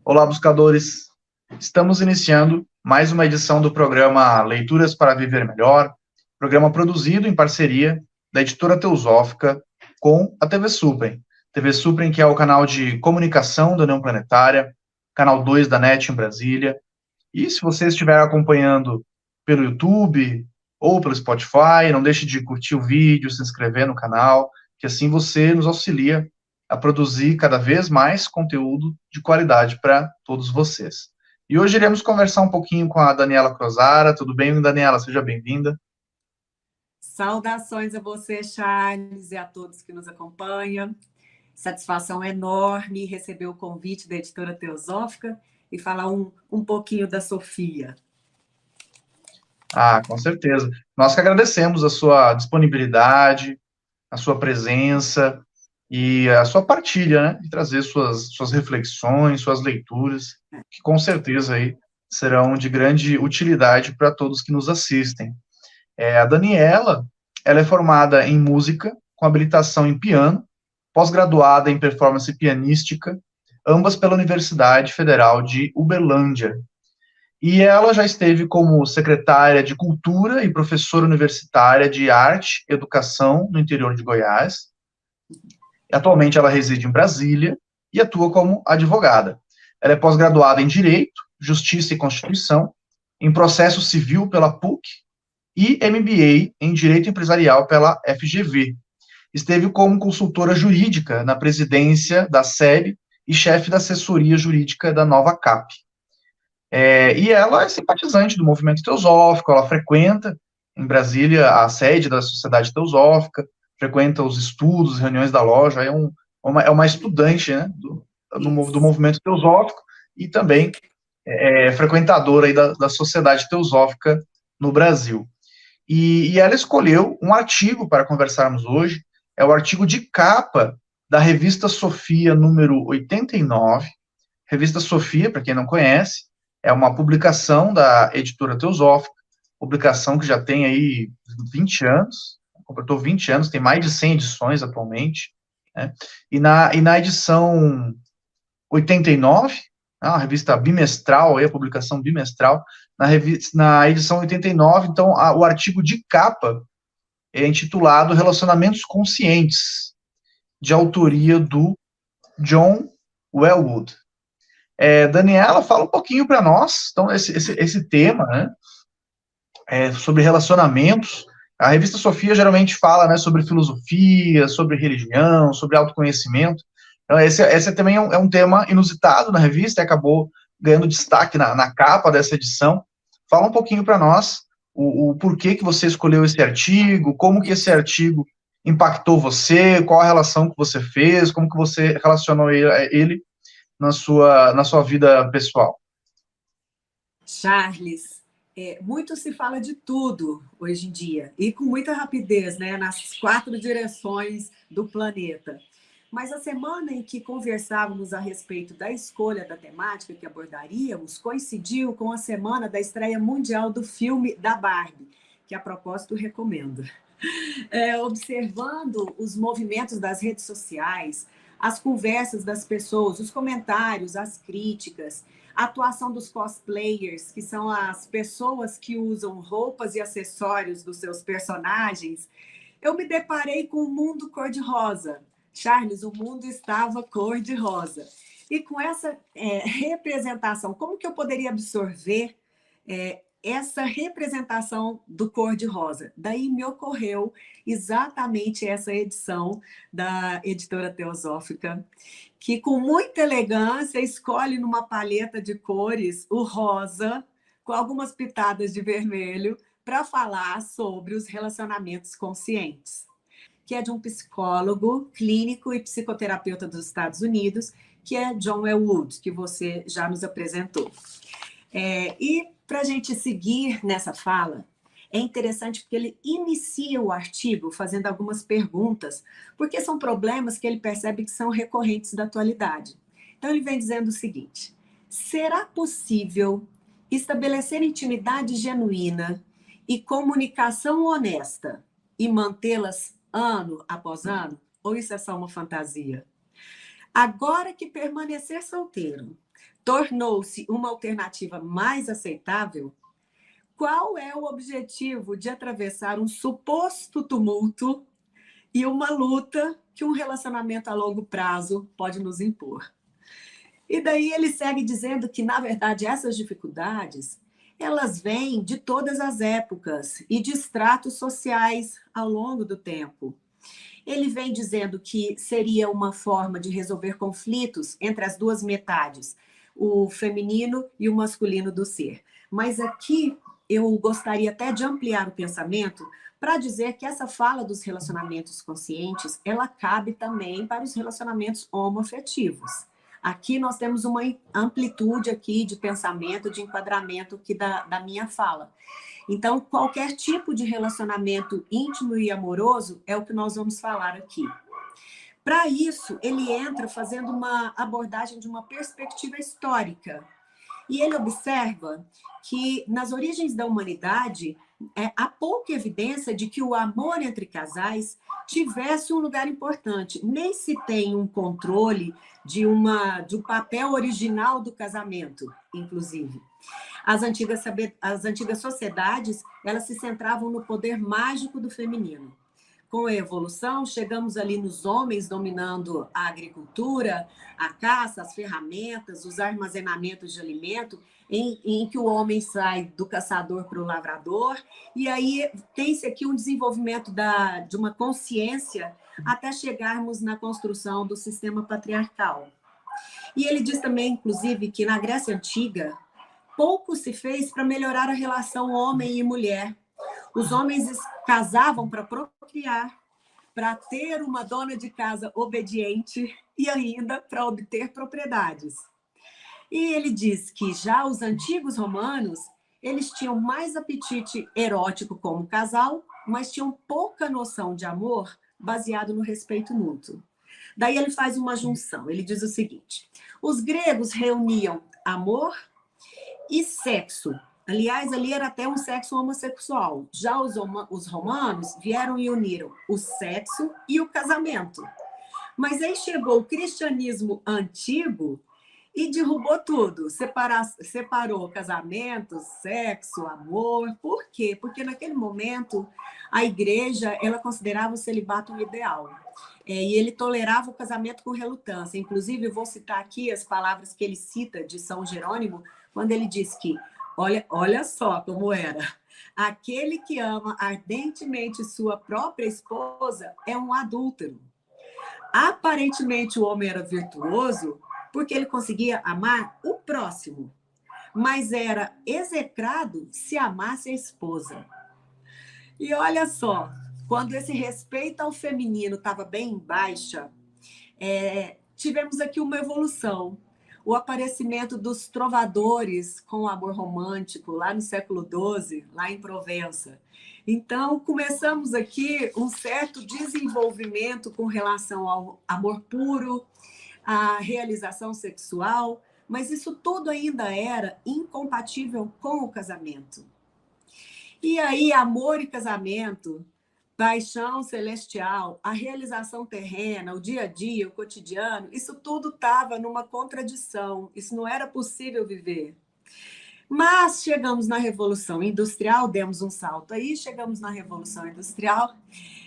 Olá, buscadores! Estamos iniciando mais uma edição do programa Leituras para Viver Melhor, programa produzido em parceria da editora Teosófica com a TV Suprem. TV Suprem, que é o canal de comunicação da União Planetária, canal 2 da NET em Brasília. E se você estiver acompanhando pelo YouTube ou pelo Spotify, não deixe de curtir o vídeo, se inscrever no canal, que assim você nos auxilia a produzir cada vez mais conteúdo de qualidade para todos vocês. E hoje iremos conversar um pouquinho com a Daniela Crozara. Tudo bem, Daniela? Seja bem-vinda. Saudações a você, Charles, e a todos que nos acompanham. Satisfação enorme receber o convite da editora Teosófica e falar um pouquinho da Sofia. Com certeza. Nós que agradecemos a sua disponibilidade, a sua presença e a sua partilha, né? De trazer suas reflexões, suas leituras, que com certeza aí serão de grande utilidade para todos que nos assistem. A Daniela, ela é formada em música, com habilitação em piano, pós-graduada em performance pianística, ambas pela Universidade Federal de Uberlândia. E ela já esteve como secretária de Cultura e professora universitária de Arte e Educação no interior de Goiás. Atualmente ela reside em Brasília e atua como advogada. Ela é pós-graduada em Direito, Justiça e Constituição, em Processo Civil pela PUC e MBA em Direito Empresarial pela FGV. Esteve como consultora jurídica na presidência da SEB e chefe da assessoria jurídica da Nova CAP. E ela é simpatizante do movimento teosófico, ela frequenta em Brasília a sede da Sociedade Teosófica, frequenta os estudos, reuniões da loja, é uma estudante, né, do movimento teosófico e também frequentadora aí da Sociedade Teosófica no Brasil. E ela escolheu um artigo para conversarmos hoje, é o artigo de capa da revista Sofia, número 89. Revista Sofia, para quem não conhece, é uma publicação da editora Teosófica, publicação que já tem aí 20 anos, completou 20 anos, tem mais de 100 edições atualmente, né? E na edição 89, a revista bimestral, a publicação bimestral, na edição 89, então, o artigo de capa é intitulado Relacionamentos Conscientes, de autoria do John Welwood. Daniela, fala um pouquinho para nós, então, esse tema, né, sobre relacionamentos. A revista Sofia geralmente fala, né, sobre filosofia, sobre religião, sobre autoconhecimento. Então, esse também é um tema inusitado na revista, e acabou ganhando destaque na capa dessa edição. Fala um pouquinho para nós o porquê que você escolheu esse artigo, como que esse artigo impactou você, qual a relação que você fez, como que você relacionou ele na sua vida pessoal. Charles, muito se fala de tudo hoje em dia, e com muita rapidez, né, nas 4 direções do planeta. Mas a semana em que conversávamos a respeito da escolha da temática que abordaríamos coincidiu com a semana da estreia mundial do filme da Barbie, que, a propósito, recomendo. Observando os movimentos das redes sociais, as conversas das pessoas, os comentários, as críticas, a atuação dos cosplayers, que são as pessoas que usam roupas e acessórios dos seus personagens, eu me deparei com um mundo cor-de-rosa. Charles, o mundo estava cor-de-rosa. E com essa representação, como que eu poderia absorver essa representação do cor-de-rosa? Daí me ocorreu exatamente essa edição da editora Teosófica, que com muita elegância escolhe numa paleta de cores o rosa, com algumas pitadas de vermelho, para falar sobre os relacionamentos conscientes, que é de um psicólogo clínico e psicoterapeuta dos Estados Unidos, que é John Welwood, que você já nos apresentou. E para a gente seguir nessa fala, é interessante porque ele inicia o artigo fazendo algumas perguntas, porque são problemas que ele percebe que são recorrentes da atualidade. Então, ele vem dizendo o seguinte: será possível estabelecer intimidade genuína e comunicação honesta e mantê-las ano após ano? Ou isso é só uma fantasia? Agora que permanecer solteiro tornou-se uma alternativa mais aceitável, qual é o objetivo de atravessar um suposto tumulto e uma luta que um relacionamento a longo prazo pode nos impor? E daí ele segue dizendo que, na verdade, essas dificuldades, elas vêm de todas as épocas e de estratos sociais ao longo do tempo. Ele vem dizendo que seria uma forma de resolver conflitos entre as duas metades, o feminino e o masculino do ser. Mas aqui eu gostaria até de ampliar o pensamento para dizer que essa fala dos relacionamentos conscientes, ela cabe também para os relacionamentos homoafetivos. Aqui nós temos uma amplitude aqui de pensamento, de enquadramento aqui da minha fala. Então, qualquer tipo de relacionamento íntimo e amoroso é o que nós vamos falar aqui. Para isso, ele entra fazendo uma abordagem de uma perspectiva histórica. E ele observa que, nas origens da humanidade, há pouca evidência de que o amor entre casais tivesse um lugar importante. Nem se tem um controle de um papel original do casamento, inclusive. As antigas sociedades, elas se centravam no poder mágico do feminino. Com a evolução, chegamos ali nos homens dominando a agricultura, a caça, as ferramentas, os armazenamentos de alimento, em que o homem sai do caçador para o lavrador, e aí tem-se aqui um desenvolvimento de uma consciência até chegarmos na construção do sistema patriarcal. E ele diz também, inclusive, que na Grécia Antiga, pouco se fez para melhorar a relação homem e mulher. Os homens casavam para procriar, para ter uma dona de casa obediente e ainda para obter propriedades. E ele diz que já os antigos romanos, eles tinham mais apetite erótico como casal, mas tinham pouca noção de amor baseado no respeito mútuo. Daí ele faz uma junção, ele diz o seguinte: os gregos reuniam amor e sexo. Aliás, ali era até um sexo homossexual. Já os romanos vieram e uniram o sexo e o casamento. Mas aí chegou o cristianismo antigo e derrubou tudo. Separou casamento, sexo, amor. Por quê? Porque naquele momento a igreja ela considerava o celibato um ideal. E ele tolerava o casamento com relutância. Inclusive, eu vou citar aqui as palavras que ele cita de São Jerônimo, quando ele diz que olha só como era. Aquele que ama ardentemente sua própria esposa é um adúltero. Aparentemente, o homem era virtuoso porque ele conseguia amar o próximo, mas era execrado se amasse a esposa. E olha só, quando esse respeito ao feminino estava bem em baixa, tivemos aqui uma evolução. O aparecimento dos trovadores com o amor romântico, lá no século XII, lá em Provença. Então, começamos aqui um certo desenvolvimento com relação ao amor puro, à realização sexual, mas isso tudo ainda era incompatível com o casamento. E aí, amor e casamento, paixão celestial, a realização terrena, o dia a dia, o cotidiano, isso tudo estava numa contradição, isso não era possível viver. Mas chegamos na Revolução Industrial, demos um salto aí, chegamos na Revolução Industrial,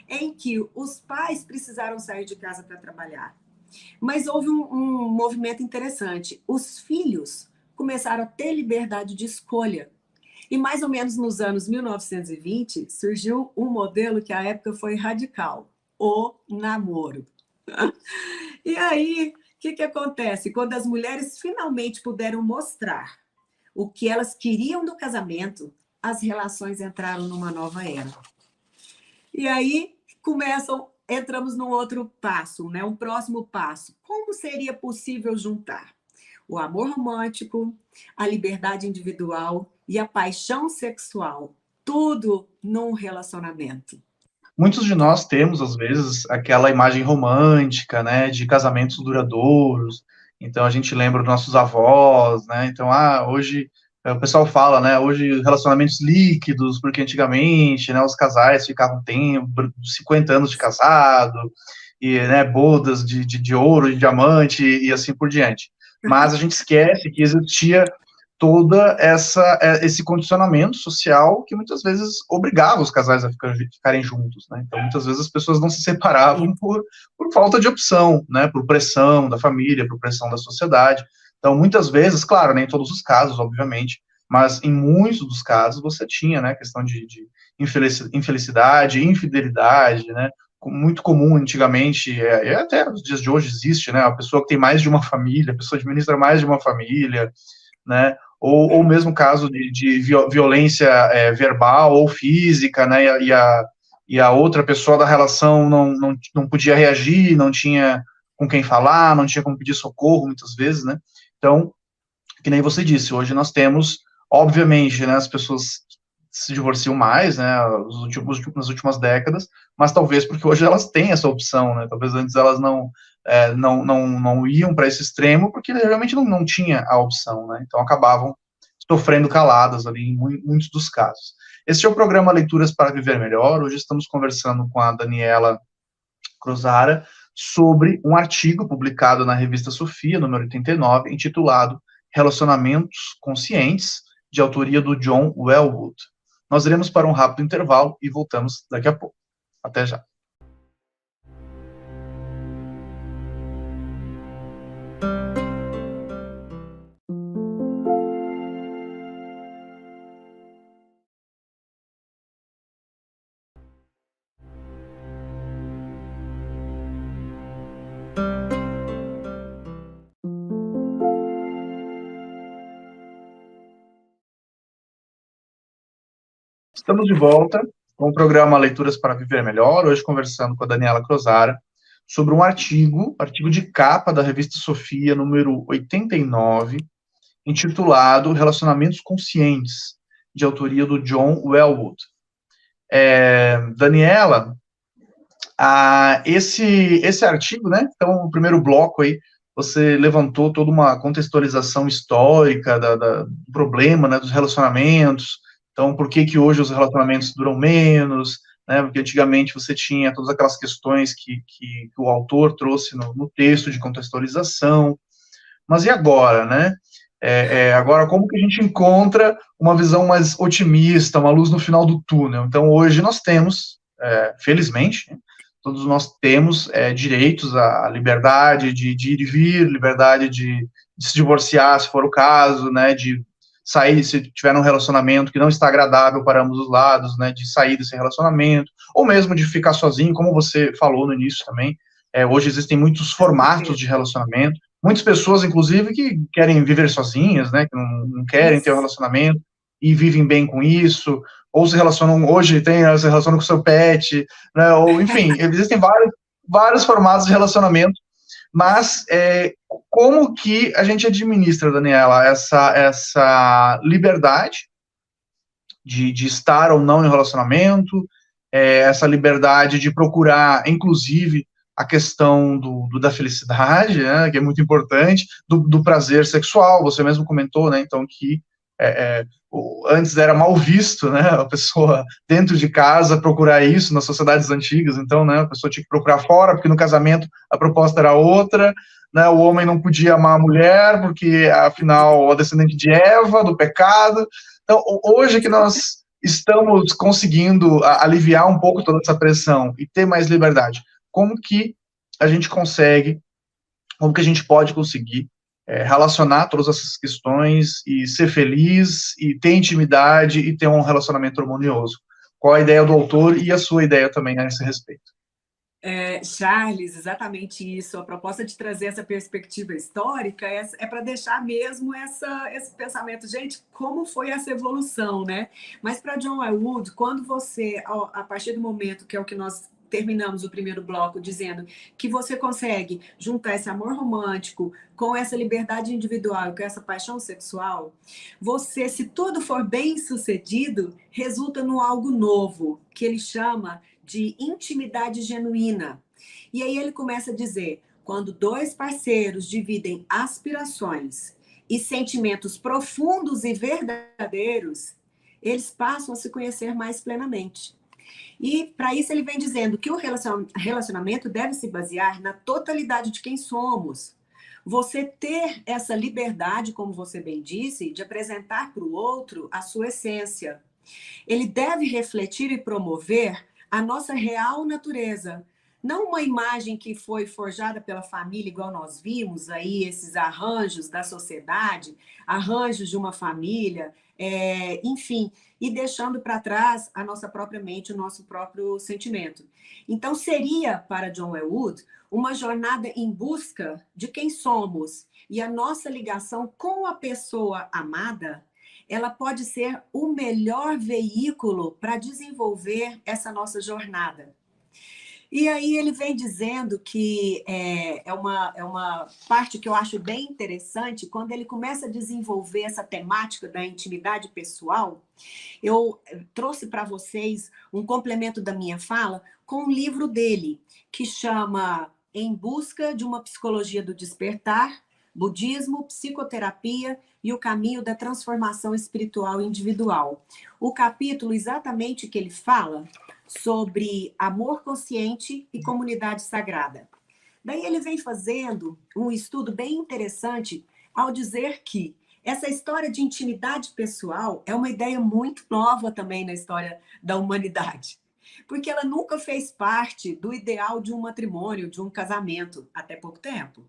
em que os pais precisaram sair de casa para trabalhar. Mas houve um movimento interessante, os filhos começaram a ter liberdade de escolha. E mais ou menos nos anos 1920, surgiu um modelo que à época foi radical, o namoro. E aí, o que acontece? Quando as mulheres finalmente puderam mostrar o que elas queriam do casamento, as relações entraram numa nova era. E aí, entramos num outro passo, né? Um próximo passo. Como seria possível juntar o amor romântico, a liberdade individual e a paixão sexual, tudo num relacionamento? Muitos de nós temos, às vezes, aquela imagem romântica, né, de casamentos duradouros. Então, a gente lembra dos nossos avós, né? Então, hoje, o pessoal fala, né, hoje relacionamentos líquidos, porque antigamente, né, os casais ficavam 50 anos de casado, e, né, bodas de ouro, de diamante, e assim por diante. mas a gente esquece que existia esse condicionamento social que muitas vezes obrigava os casais a ficarem juntos, né? Então, muitas vezes as pessoas não se separavam por falta de opção, né? Por pressão da família, por pressão da sociedade. Então, muitas vezes, claro, nem em todos os casos, obviamente, mas em muitos dos casos você tinha, né? Questão de infelicidade, infidelidade, né? Muito comum antigamente, e até nos dias de hoje existe, né? A pessoa que tem mais de uma família, a pessoa administra mais de uma família, né? Ou mesmo caso de violência verbal ou física, né? E a outra pessoa da relação não podia reagir, não tinha com quem falar, não tinha como pedir socorro, muitas vezes, né? Então, que nem você disse, hoje nós temos, obviamente, né, as pessoas se divorciam mais, né, nas últimas décadas, mas talvez porque hoje elas têm essa opção, né? Talvez antes elas não iam para esse extremo, porque realmente não tinha a opção, né? Então acabavam sofrendo caladas ali em muitos dos casos. Esse é o programa Leituras para Viver Melhor. Hoje estamos conversando com a Daniela Cruzara sobre um artigo publicado na revista Sofia, número 89, intitulado Relacionamentos Conscientes, de autoria do John Welwood. Nós iremos para um rápido intervalo e voltamos daqui a pouco. Até já. Estamos de volta com o programa Leituras para Viver Melhor, hoje conversando com a Daniela Cruzara sobre um artigo de capa da revista Sofia, número 89, intitulado Relacionamentos Conscientes, de autoria do John Welwood. Daniela, esse artigo, né? Então, o primeiro bloco aí, você levantou toda uma contextualização histórica do problema, né, dos relacionamentos. Então, por que hoje os relacionamentos duram menos, né? Porque antigamente você tinha todas aquelas questões que o autor trouxe no texto de contextualização. Mas e agora, né? Agora, como que a gente encontra uma visão mais otimista, uma luz no final do túnel? Então, hoje nós temos, felizmente, todos nós temos direitos à liberdade de ir e vir, liberdade de se divorciar, se for o caso, né? De sair, se tiver um relacionamento que não está agradável para ambos os lados, né? De sair desse relacionamento, ou mesmo de ficar sozinho, como você falou no início também. Hoje existem muitos formatos de relacionamento. Muitas pessoas, inclusive, que querem viver sozinhas, né, que não querem ter um relacionamento e vivem bem com isso, ou se relacionam, hoje se relacionam com o seu pet, né, ou, enfim, existem vários formatos de relacionamento, mas como que a gente administra, Daniela, essa liberdade de estar ou não em relacionamento, essa liberdade de procurar, inclusive, a questão da felicidade, né, que é muito importante, do prazer sexual, você mesmo comentou, né, então, que antes era mal visto, né, a pessoa dentro de casa procurar isso nas sociedades antigas, então, né, a pessoa tinha que procurar fora, porque no casamento a proposta era outra, né, o homem não podia amar a mulher, porque, afinal, a descendente de Eva, do pecado. Então, hoje que nós estamos conseguindo aliviar um pouco toda essa pressão e ter mais liberdade, como que a gente pode conseguir relacionar todas essas questões e ser feliz, e ter intimidade, e ter um relacionamento harmonioso? Qual a ideia do autor e a sua ideia também a esse respeito? Charles, exatamente isso. A proposta de trazer essa perspectiva histórica é para deixar mesmo esse pensamento, gente, como foi essa evolução, né? Mas para John Welwood, quando você, a partir do momento que é o que nós terminamos o primeiro bloco dizendo que você consegue juntar esse amor romântico com essa liberdade individual, com essa paixão sexual, você, se tudo for bem sucedido, resulta no algo novo, que ele chama de intimidade genuína. E aí ele começa a dizer, quando dois parceiros dividem aspirações e sentimentos profundos e verdadeiros, eles passam a se conhecer mais plenamente. E para isso ele vem dizendo que o relacionamento deve se basear na totalidade de quem somos. você ter essa liberdade, como você bem disse, de apresentar para o outro a sua essência. Ele deve refletir e promover a nossa real natureza. Não uma imagem que foi forjada pela família, igual nós vimos aí, esses arranjos da sociedade, arranjos de uma família, enfim, e deixando para trás a nossa própria mente, o nosso próprio sentimento. Então, seria, para John Elwood, uma jornada em busca de quem somos e a nossa ligação com a pessoa amada, ela pode ser o melhor veículo para desenvolver essa nossa jornada. E aí ele vem dizendo que é uma parte que eu acho bem interessante, quando ele começa a desenvolver essa temática da intimidade pessoal, eu trouxe para vocês um complemento da minha fala com um livro dele, que chama Em Busca de uma Psicologia do Despertar, Budismo, Psicoterapia e o Caminho da Transformação Espiritual Individual. O capítulo exatamente que ele fala sobre amor consciente e comunidade sagrada. Daí ele vem fazendo um estudo bem interessante ao dizer que essa história de intimidade pessoal é uma ideia muito nova também na história da humanidade, porque ela nunca fez parte do ideal de um matrimônio, de um casamento, até pouco tempo.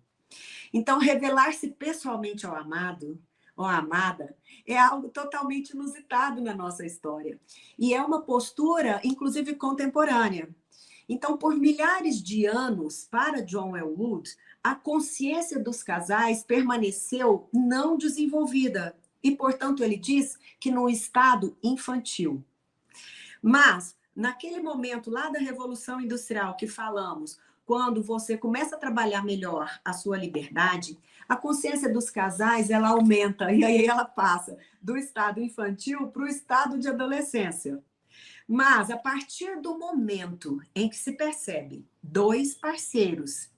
Então, revelar-se pessoalmente ao amado ou à amada é algo totalmente inusitado na nossa história. E é uma postura, inclusive, contemporânea. Então, por milhares de anos, para John Elwood, a consciência dos casais permaneceu não desenvolvida. E, portanto, ele diz que num estado infantil. Mas, naquele momento lá da Revolução Industrial que falamos, quando você começa a trabalhar melhor a sua liberdade, a consciência dos casais, ela aumenta, e aí ela passa do estado infantil para o estado de adolescência. Mas, a partir do momento em que se percebe dois parceiros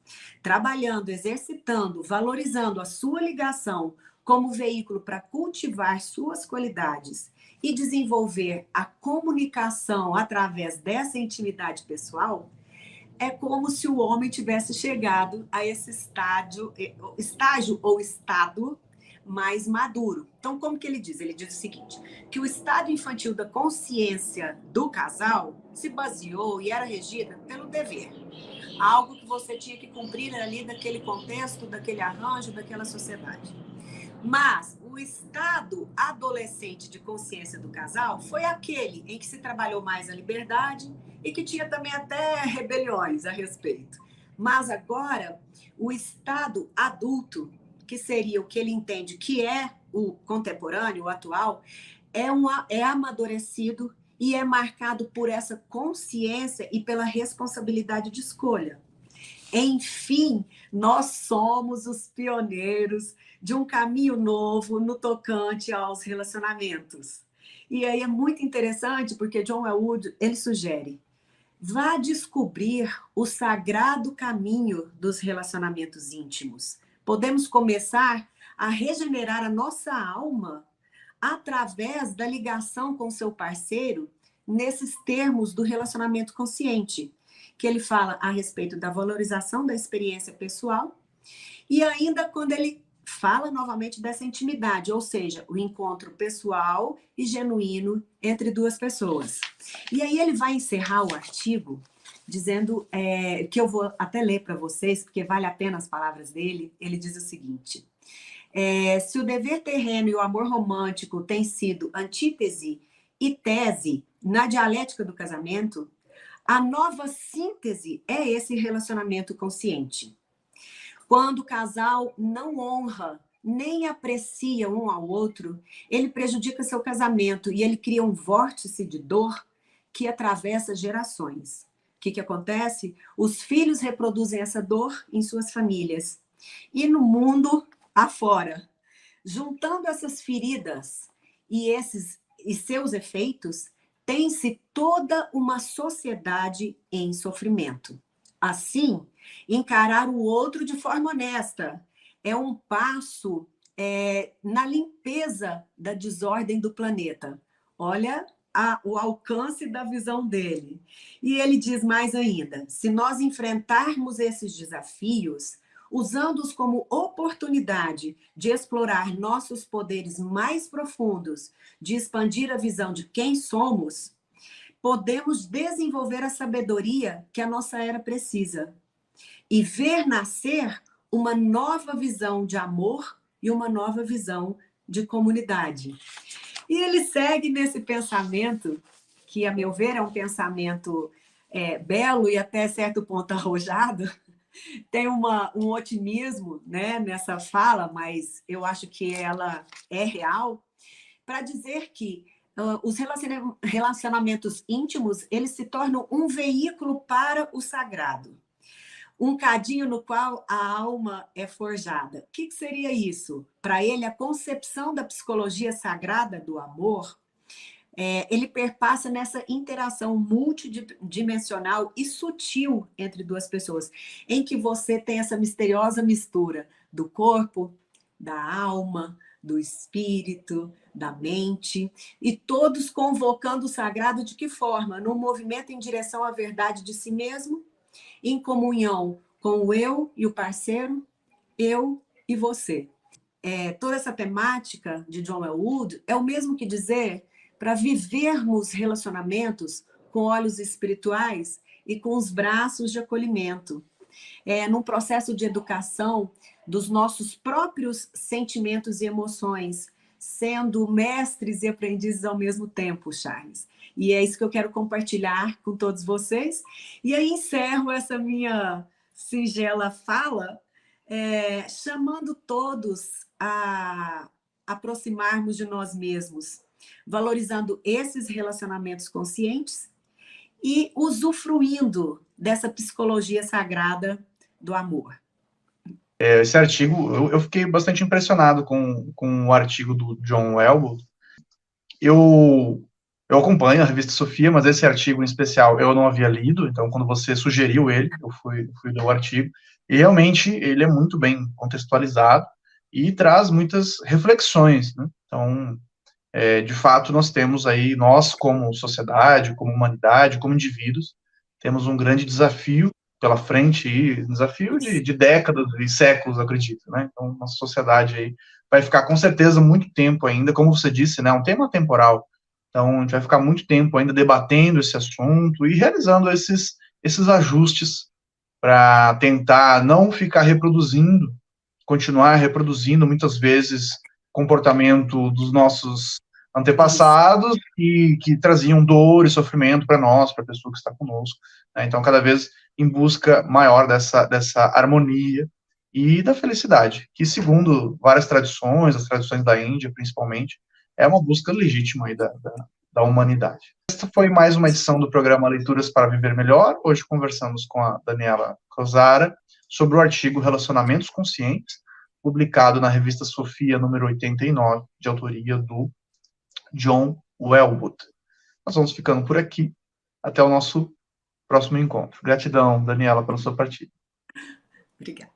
trabalhando, exercitando, valorizando a sua ligação como veículo para cultivar suas qualidades e desenvolver a comunicação através dessa intimidade pessoal, é como se o homem tivesse chegado a esse estágio ou estado mais maduro. Então, como que ele diz? Ele diz o seguinte, que o estado infantil da consciência do casal se baseou e era regida pelo dever. Algo que você tinha que cumprir ali daquele contexto, daquele arranjo, daquela sociedade. Mas o estado adolescente de consciência do casal foi aquele em que se trabalhou mais a liberdade e que tinha também até rebeliões a respeito. Mas agora, o estado adulto, que seria o que ele entende que é o contemporâneo, o atual, é amadurecido e é marcado por essa consciência e pela responsabilidade de escolha. Enfim, nós somos os pioneiros de um caminho novo no tocante aos relacionamentos. E aí é muito interessante porque John Elwood, ele sugere, vá descobrir o sagrado caminho dos relacionamentos íntimos. Podemos começar a regenerar a nossa alma através da ligação com seu parceiro nesses termos do relacionamento consciente, que ele fala a respeito da valorização da experiência pessoal e ainda quando ele fala novamente dessa intimidade, ou seja, o encontro pessoal e genuíno entre duas pessoas. E aí ele vai encerrar o artigo dizendo, que eu vou até ler para vocês, porque vale a pena as palavras dele, ele diz o seguinte, se o dever terreno e o amor romântico têm sido antítese e tese na dialética do casamento, a nova síntese é esse relacionamento consciente. Quando o casal não honra nem aprecia um ao outro, ele prejudica seu casamento e ele cria um vórtice de dor que atravessa gerações. O que acontece? Os filhos reproduzem essa dor em suas famílias e no mundo afora. Juntando essas feridas e seus efeitos, tem-se toda uma sociedade em sofrimento. Assim, encarar o outro de forma honesta é um passo na limpeza da desordem do planeta. Olha o alcance da visão dele. E ele diz mais ainda, se nós enfrentarmos esses desafios, usando-os como oportunidade de explorar nossos poderes mais profundos, de expandir a visão de quem somos, podemos desenvolver a sabedoria que a nossa era precisa e ver nascer uma nova visão de amor e uma nova visão de comunidade. E ele segue nesse pensamento, que, a meu ver, é um pensamento belo e até certo ponto arrojado. Tem um otimismo, né, nessa fala, mas eu acho que ela é real, para dizer que os relacionamentos íntimos, eles se tornam um veículo para o sagrado, um cadinho no qual a alma é forjada. O que seria isso? Para ele, a concepção da psicologia sagrada do amor, ele perpassa nessa interação multidimensional e sutil entre duas pessoas, em que você tem essa misteriosa mistura do corpo, da alma, do espírito, da mente, e todos convocando o sagrado de que forma? Num movimento em direção à verdade de si mesmo, em comunhão com o eu e o parceiro, eu e você. Toda essa temática de John Elwood é o mesmo que dizer para vivermos relacionamentos com olhos espirituais e com os braços de acolhimento, num processo de educação dos nossos próprios sentimentos e emoções, sendo mestres e aprendizes ao mesmo tempo, Charles. E é isso que eu quero compartilhar com todos vocês. E aí encerro essa minha singela fala, chamando todos a aproximarmos de nós mesmos, valorizando esses relacionamentos conscientes e usufruindo dessa psicologia sagrada do amor. Esse artigo, eu fiquei bastante impressionado com o artigo do John Elwood. Eu acompanho a revista Sofia, mas esse artigo em especial eu não havia lido, então quando você sugeriu ele, eu fui ler o artigo, e realmente ele é muito bem contextualizado e traz muitas reflexões, né? Então, de fato, nós temos aí, nós como sociedade, como humanidade, como indivíduos, temos um grande desafio pela frente, e desafio de décadas e séculos, acredito, né? Então, nossa sociedade aí vai ficar com certeza muito tempo ainda, como você disse, né? Um tema temporal. Então, a gente vai ficar muito tempo ainda debatendo esse assunto e realizando esses ajustes para tentar não ficar reproduzindo, continuar reproduzindo muitas vezes comportamento dos nossos antepassados que traziam dor e sofrimento para nós, para a pessoa que está conosco, né? Então, cada vez em busca maior dessa harmonia e da felicidade, que segundo várias tradições, as tradições da Índia principalmente, é uma busca legítima aí da humanidade. Esta foi mais uma edição do programa Leituras para Viver Melhor. Hoje conversamos com a Daniela Crozara sobre o artigo Relacionamentos Conscientes, publicado na revista Sofia, número 89, de autoria do John Elwood. Nós vamos ficando por aqui. Até o nosso próximo encontro. Gratidão, Daniela, pela sua partida. Obrigada.